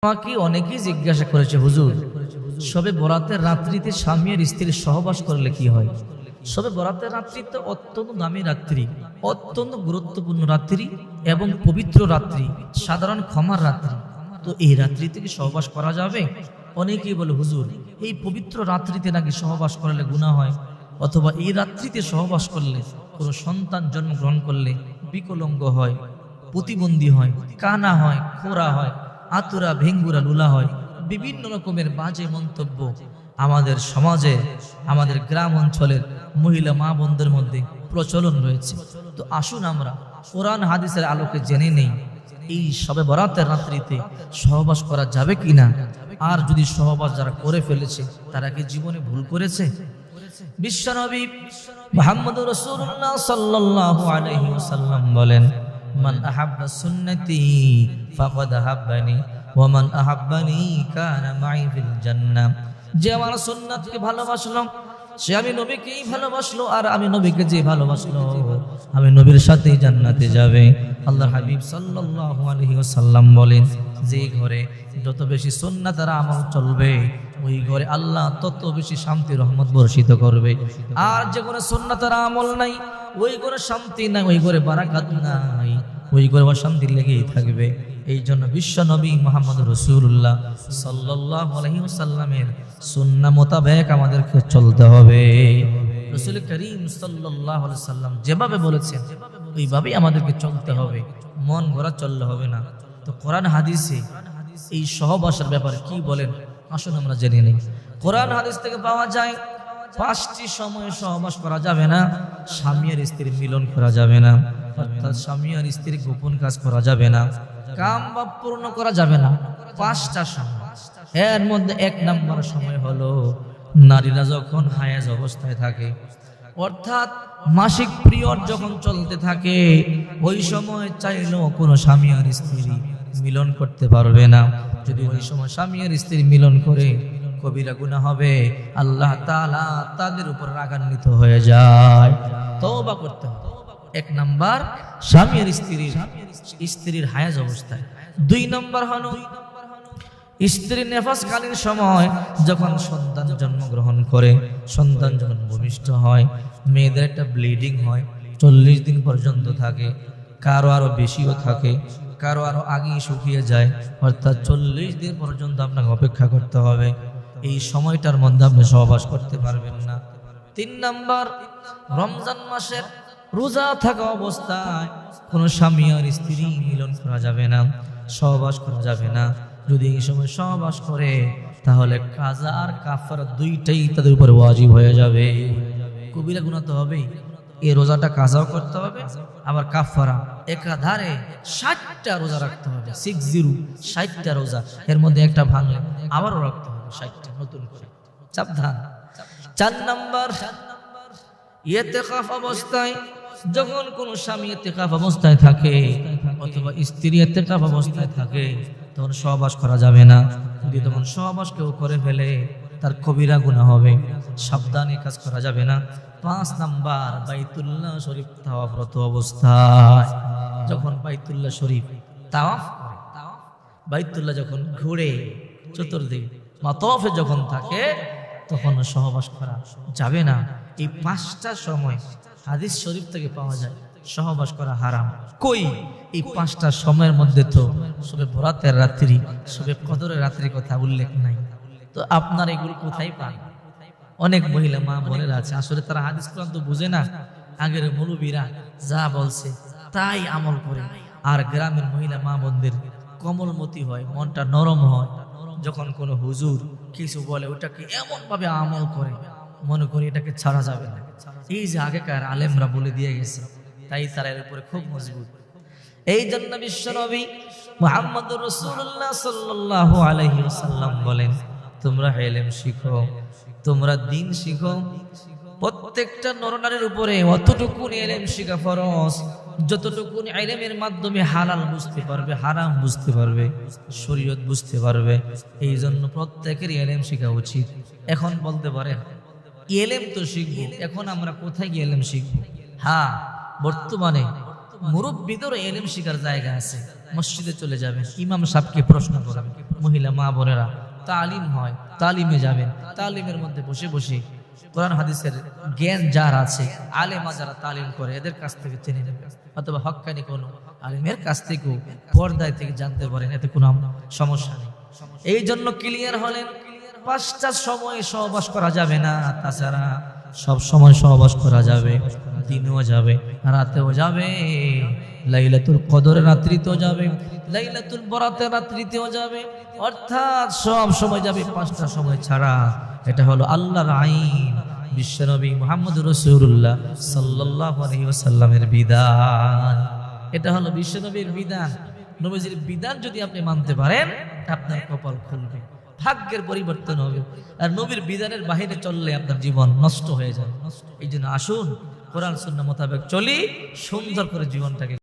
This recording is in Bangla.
আমাকে অনেকেই জিজ্ঞাসা করেছে, হুজুর শবে বরাতের রাত্রিতে স্বামী আর স্ত্রীর সহবাস করলে কি হয়? শবে বরাতের রাত্রি তো অত্যন্ত দামি রাত্রি, অত্যন্ত গুরুত্বপূর্ণ রাত্রি এবং পবিত্র রাত্রি, সাধারণ ক্ষমার রাত্রি। তো এই রাত্রিতে কি সহবাস করা যাবে? অনেকেই বলে, হুজুর এই পবিত্র রাত্রিতে নাকি সহবাস করলে গুনাহ হয়, অথবা এই রাত্রিতে সহবাস করলে কোনো সন্তান জন্মগ্রহণ করলে বিকলাঙ্গ হয়, প্রতিবন্ধী হয়, কানা হয়, খোরা হয়, আতুরা ভেঙ্গুরা লুলা হয়। বিভিন্ন রকমের বাজে মন্তব্য আমাদের সমাজে, আমাদের গ্রাম অঞ্চলের মহিলা মা বোনদের মধ্যে প্রচলন রয়েছে। তো আসুন আমরা কোরআন হাদিসের আলোকে জেনে নেই, এই শবে বরাতের রাত্রিতে সহবাস করা যাবে কিনা, আর যদি সহবাস যারা করে ফেলেছে তারা কি জীবনে ভুল করেছে? বিশ্বনবী মুহাম্মদুর রাসূলুল্লাহ সাল্লাল্লাহু আলাইহি ওয়াসাল্লাম বলেন, মান আহাব্বা সুন্নতি ফাকাদ আহাব্বানি ওয়া মান আহাব্বানি কানা মাই ফিল জান্নাহ। যে আমার সুন্নাতকে ভালোবাসলো সে আমি নবীকেই ভালোবাসলো, আর আমি নবীকে যে ভালোবাসলো আমি নবীর সাথেই জান্নাতে যাবে। আল্লাহর হাবিব সাল্লাল্লাহু আলাইহি ওয়াসাল্লাম বলেন, যে ঘরে যত বেশি সুন্নাতের আমল চলবে ওই ঘরে আল্লাহ তত বেশি শান্তি রহমত বর্ষিত করবে। আর যে ঘরে সুন্নাতের আমল নাই ওই ঘরে শান্তি নাই, ওই ঘরে বারাকাত নাই, ওই ঘরে অশান্তি লেগেই থাকবে। এই জন্য বিশ্ব নবী মুহাম্মদ রাসূলুল্লাহ সাল্লাল্লাহু আলাইহি ওয়াসাল্লামের সুন্নাহ মোতাবেক আমাদেরকে চলতে হবে। রাসূল করিম সাল্লাল্লাহু আলাইহি ওয়াসাল্লাম যেভাবে বলেছেন ওইভাবেই আমাদেরকে চলতে হবে, মন গড়া চললে হবে না। তো কোরআন হাদিসে এই সহবাসের ব্যাপারে কি বলেন আসুন আমরা জেনে নিই। কোরআন হাদিস থেকে পাওয়া যায় 5টি সময়ে সহবাস করা যাবে না। স্বামী আর স্ত্রীর মিলন করা যাবে না, অর্থাৎ স্বামী আর স্ত্রীর গোপন কাজ করা যাবে না, কাম বা পূর্ণ করা যাবে না। 5টা সময়। এর মধ্যে 1 নম্বর সময় হলো নারীরা যখন হায়েজ অবস্থায় থাকে, অর্থাৎ মাসিক পিরিয়ড যখন চলতে থাকে, ওই সময় চাইলেও কোনো স্বামী আর স্ত্রী মিলন করতে পারবে না। যদি ওই সময় স্বামী আর স্ত্রী মিলন করে কবিরা গুনাহ হবে, আল্লাহ তাআলা তাদের উপর রাগান্বিত হয়ে যায়। তওবা করতে হবে। 1 নাম্বার স্বামী আর স্ত্রীর হায়েজ অবস্থায়। 2 নাম্বার হলো স্ত্রীর নেফাসকালীন সময় যখন সন্তান জন্মগ্রহণ করে, সন্তান যখন ভূমিষ্ঠ হয়, মেয়েদের একটা ব্লিডিং হয়, 40 দিন পর্যন্ত থাকে, কারো আরো বেশিও থাকে, কারো আরো আগেই শুকিয়ে যায়, অর্থাৎ 40 দিন পর্যন্ত আপনাকে অপেক্ষা করতে হবে। এই সময়টার মধ্যে আপনি সহবাস করতে পারবেন না। 3 নাম্বার রমজান মাসের রোজা থাকা অবস্থায় কোনো স্বামী আর স্ত্রী মিলন করা যাবে না, সহবাস করা যাবে না। যদি এই সময় সহবাস করে তাহলে কাজা আর কাফারা দুইটাই তাদের উপরে ওয়াজিব হয়ে যাবে। কবিরা গুনাহ তো হবেই, এই রোজাটা কাজাও করতে হবে, আবার কাফারা একাধারে 60টা রোজা রাখতে হবে। 60টা রোজা, এর মধ্যে একটা ভাঙলে আবারও রাখতে হবে 60টা নতুন করে। সাবধান। 4 নাম্বার ইতিকাফ অবস্থায় যখন কোনো স্বামী ইতিকাফ অবস্থায় থাকে অথবা স্ত্রী ইতিকাফ অবস্থায় থাকে তখন সহবাস করা যাবে না। যদি তখন সহবাস কেউ করে ফেলে তার কবিরা গুনাহ হবে, সাবধানে কাজ করা যাবে না। 5 নাম্বার বাইতুল্লাহ শরীফ তাওয়াফরত অবস্থায় যখন বাইতুল্লাহ শরীফ তাওয়াফ করে, বাইতুল্লাহ যখন ঘুরে চতুর্দিকে মাতাফে যখন থাকে তখন সহবাস করা যাবে না। এই 5টা সময় হাদিস শরীফ থেকে পাওয়া যায় সহবাস করা হারাম। কই এই 5টা সময়ের মধ্যে তো শবে বরাতের রাত্রি, শবে কদরের রাত্রির কথা উল্লেখ নাই। তো আপনার এগুলো কোথায় পান? অনেক মহিলা মা বোনেরা আছে, আসলে তারা হাদিস কোরআন তো বুঝে না, আগের মৌলবীরা যা বলছে তাই আমল করে। আর গ্রামের মহিলা মা বোনদের কোমলমতি হয়, মনটা নরম হয়, যখন কোনো হুজুর কিছু বলে ওটাকে এমন ভাবে আমল করে মনে করি এটাকে ছাড়া যাবে না। এই যে আগেকার আলেমরা বলে দিয়ে গেছে, তাই তারা এর উপরে খুব মজবুত। এই জন্য বিশ্বনবী মুহাম্মদুর রাসূলুল্লাহ সাল্লাল্লাহু আলাইহি ওয়াসাল্লাম বলেন, তোমরা ইলম শিখো, তোমরা দ্বীন শিখো। প্রত্যেকটা নরনারীর উপরে অতটুকু ইলম শিখা ফরজ যতটুকু ইলমের মাধ্যমে হালাল বুঝতে পারবে, হারাম বুঝতে পারবে, শরীয়ত বুঝতে পারবে। এই জন্য প্রত্যেকের ইলম শিখা উচিত। এখন বলতে পারেন ইলম তো শিখবো, এখন আমরা কোথায় গিয়ে ইলম শিখবো? হ্যাঁ, বর্তমানে মুরব্বীদেরও ইলম শিখার জায়গা আছে। মসজিদে চলে যাবেন, ইমাম সাহেবকে প্রশ্ন করবেন, মহিলা মা বোনেরা তালিম হয়, তালিমে যাবেন, তালিমের মধ্যে বসে বসে কোরআন হাদিসের জ্ঞান যার আছে, আলেমা যারা তালিম করে এদের কাছ থেকে জেনে নেবেন, অথবা হক্কানি কোনো আলেমের কাছ থেকেও পর্দায় থেকে জানতে পারেন, এতে কোনো সমস্যা নেই। এই জন্য ক্লিয়ার হলেন, 5টা সময় সহবাস করা যাবে না, তাছাড়া সব সময় সহবাস করা যাবে, দিনেও যাবে, রাতেও যাবে, লাইলাতুল কদরের রাত্রিতেও যাবে, লাইলাতুল বরাতের রাত্রিতেও যাবে, অর্থাৎ সব সময় যাবে, 5টা সময় ছাড়া। এটা হলো আল্লাহর আইন, বিশ্বনবী মুহাম্মদুর রাসূলুল্লাহ সাল্লাল্লাহু আলাইহি ওয়াসাল্লামের বিধান। এটা হলো বিশ্বনবীর বিধান। নবীজির বিধান যদি আপনি মানতে পারেন, আপনার কপাল খুলবে, ভাগ্যের পরিবর্তন হবে। আর নবীর বিধানের বাহিরে চললে আপনার জীবন নষ্ট হয়ে যাবে। এই জন্য আসুন কোরআন সুন্নাহ মোতাবেক চলি, সুন্দর করে জীবনটাকে